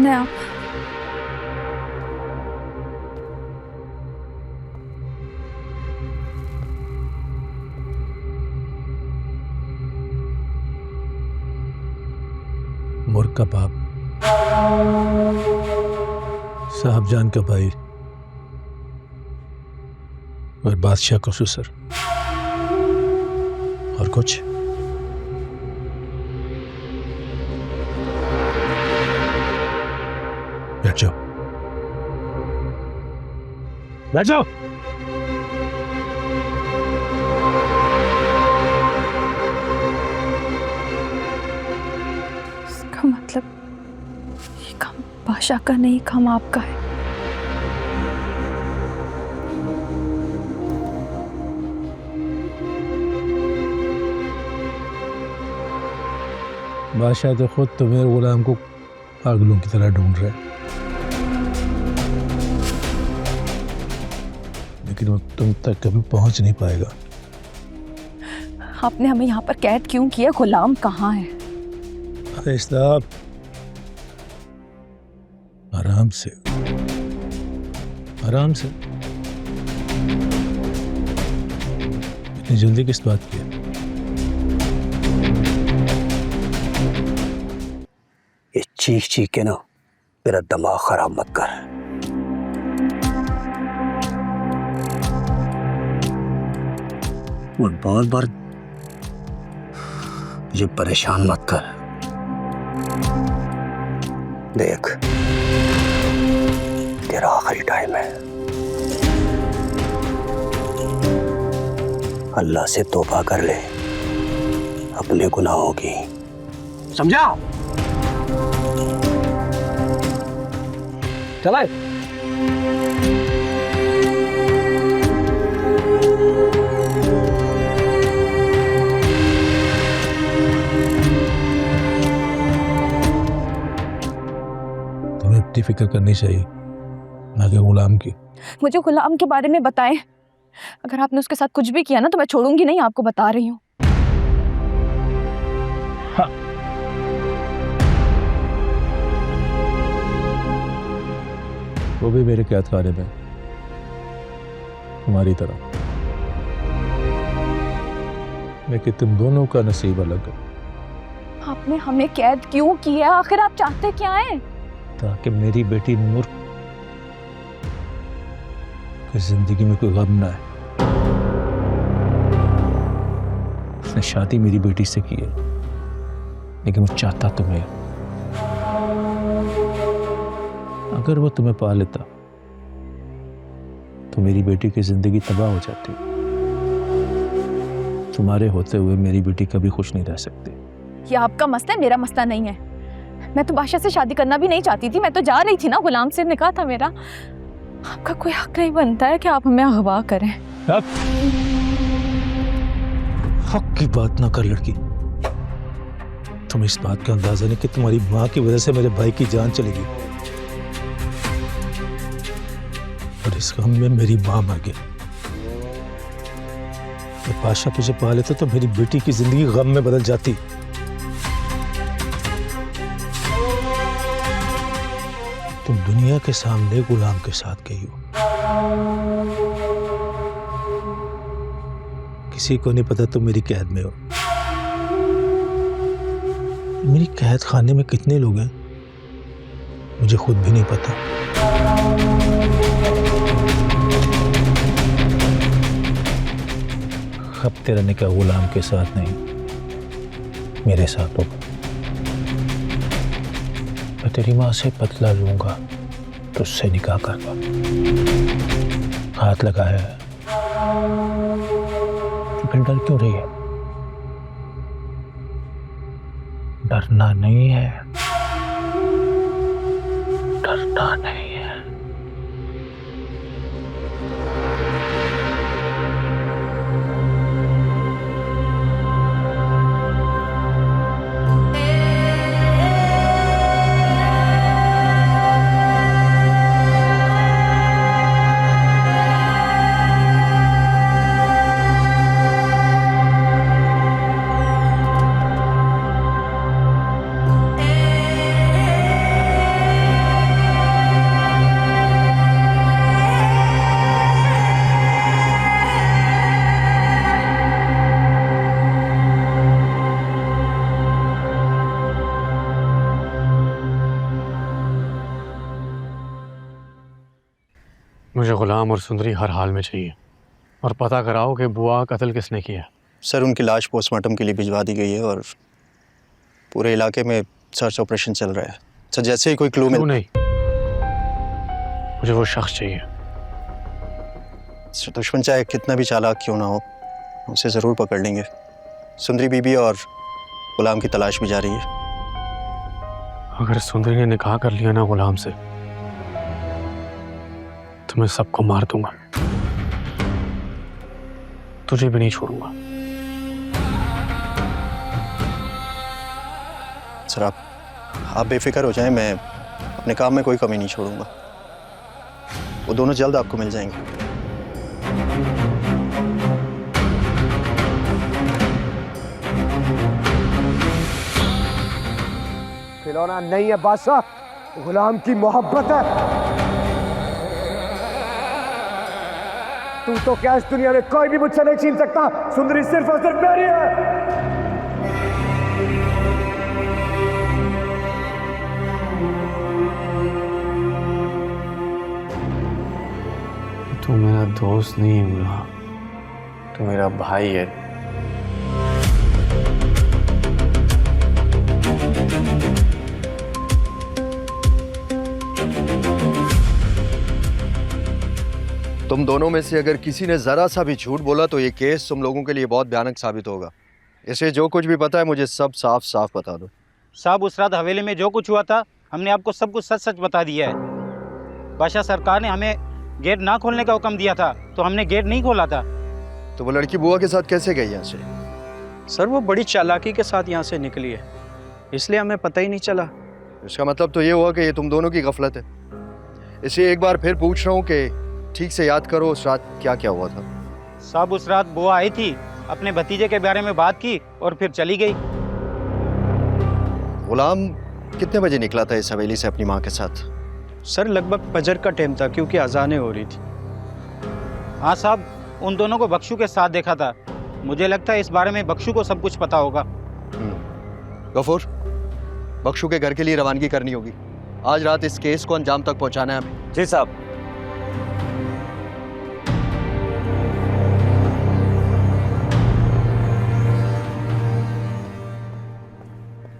कौन है आप? मुर्ग का बाप, साहबजान का भाई और बादशाह का ससुर। और कुछ? बैठ जाओ, बैठ जाओ। इसका मतलब ये काम बादशाह का नहीं, काम आपका है। बादशाह तो खुद तुम्हें गुलाम को पागलों की तरह ढूंढ रहा है, लेकिन वो तुम तक कभी पहुंच नहीं पाएगा। आपने हमें यहाँ पर कैद क्यों किया? गुलाम कहाँ है? अरे साहब, आराम से, आराम से। इतनी जल्दी किस बात की है? ये चीख चीख के ना मेरा दिमाग खराब मत कर। और बार बार मुझे परेशान मत कर। देख, तेरा आखिरी टाइम है। अल्लाह से तौबा कर ले अपने गुनाहों की, समझा? चला तुम्हें अपनी फिक्र करनी चाहिए, ना कि गुलाम की। मुझे गुलाम के बारे में बताएं। अगर आपने उसके साथ कुछ भी किया ना तो मैं छोड़ूंगी नहीं, आपको बता रही हूँ। हाँ। वो भी मेरे कैद खाने में, तुम्हारी तरह। लेकिन तुम दोनों का नसीब अलग है। आपने हमें कैद क्यों किया? आखिर आप चाहते क्या हैं? ताकि मेरी बेटी नूर की जिंदगी में कोई गम ना है। उसने शादी मेरी बेटी से की है, लेकिन वो चाहता तुम्हें। अगर वो तुम्हें पा लेता तो मेरी बेटी की जिंदगी तबाह हो जाती। तुम्हारे होते हुए मेरी बेटी कभी खुश नहीं रह सकती। ये आपका मसला है, मेरा मसला नहीं है। मैं तो बादशाह से शादी करना भी नहीं चाहती थी। मैं तो जा रही थी ना, गुलाम से निकाह था मेरा। आपका कोई हक नहीं बनता है कि आप हमें अगवा करें। हक की बात ना कर लड़की। तुम इस बात का अंदाजा नहीं कि तुम्हारी माँ की वजह से मेरे भाई की जान चलेगी, और इस गम में मेरी माँ मर गई। तो बादशाह तुझे पा लेता तो मेरी बेटी की जिंदगी गम में बदल जाती। तुम दुनिया के सामने गुलाम के साथ गई हो। किसी को नहीं पता तुम मेरी कैद में हो। मेरी कैद खाने में कितने लोग हैं मुझे खुद भी नहीं पता। अब तेरा निकाह गुलाम के साथ नहीं, मेरे साथ होगा। मैं तेरी माँ से बदला लूंगा, तुझसे निकाह करवा। हाथ लगाया है, फिर डर क्यों रही है? डरना नहीं है, डरना नहीं है। गुलाम और सुंदरी हर हाल में चाहिए, और पता कराओ कि बुआ का कत्ल किसने किया। सर उनकी लाश पोस्टमार्टम के लिए भिजवा दी गई है और पूरे इलाके में सर्च ऑपरेशन चल रहा है। सर जैसे ही कोई क्लू क्यों मिल नहीं, मुझे वो शख्स चाहिए। सर दुश्मन चाहे कितना भी चालाक क्यों ना हो, उसे ज़रूर पकड़ लेंगे। सुंदरी बीबी और गुलाम की तलाश भी जारी है। अगर सुंदरी ने निकाह कर लिया ना गुलाम से, तो मैं सबको मार दूंगा, तुझे भी नहीं छोड़ूंगा। सर आप बेफिक्र हो जाएं, मैं अपने काम में कोई कमी नहीं छोड़ूंगा। वो दोनों जल्द आपको मिल जाएंगे। खिलौना नहीं है बादशाह, गुलाम की मोहब्बत है। तू तो क्या इस दुनिया में कोई भी मुझसे नहीं छीन सकता। सुंदरी सिर्फ और सिर्फ मेरी है। तू मेरा दोस्त नहीं है गुलाम, तू मेरा भाई है। तुम दोनों में से अगर किसी ने जरा सा भी झूठ बोला तो ये केस तुम लोगों के लिए बहुत भयानक साबित होगा। इसे जो कुछ भी पता है मुझे सब साफ साफ बता दो। साहब उस रात हवेली में जो कुछ हुआ था हमने आपको सब कुछ सच सच बता दिया है। बादशाह सरकार ने हमें गेट ना खोलने का हुक्म दिया था तो हमने गेट नहीं खोला था। तो वो लड़की बुआ के साथ कैसे गई यहाँ से? सर वो बड़ी चालाकी के साथ यहाँ से निकली है, इसलिए हमें पता ही नहीं चला। इसका मतलब तो ये हुआ कि ये तुम दोनों की गफलत है। इसे एक बार फिर पूछ रहा हूँ कि ठीक से याद करो उस रात क्या क्या हुआ था। साहब उस रात बुआ आई थी, अपने भतीजे के बारे में बात की और फिर चली गई। गुलाम कितने बजे निकला था इस हवेली से अपनी माँ के साथ? सर लगभग फजर का टाइम था क्योंकि अजानें हो रही थी। हाँ साहब, उन दोनों को बख्शू के साथ देखा था। मुझे लगता है इस बारे में बख्शू को सब कुछ पता होगा। गफूर, बख्शू के घर के लिए रवानगी करनी होगी। आज रात इस केस को अंजाम तक पहुंचाना है हमें। जी साहब।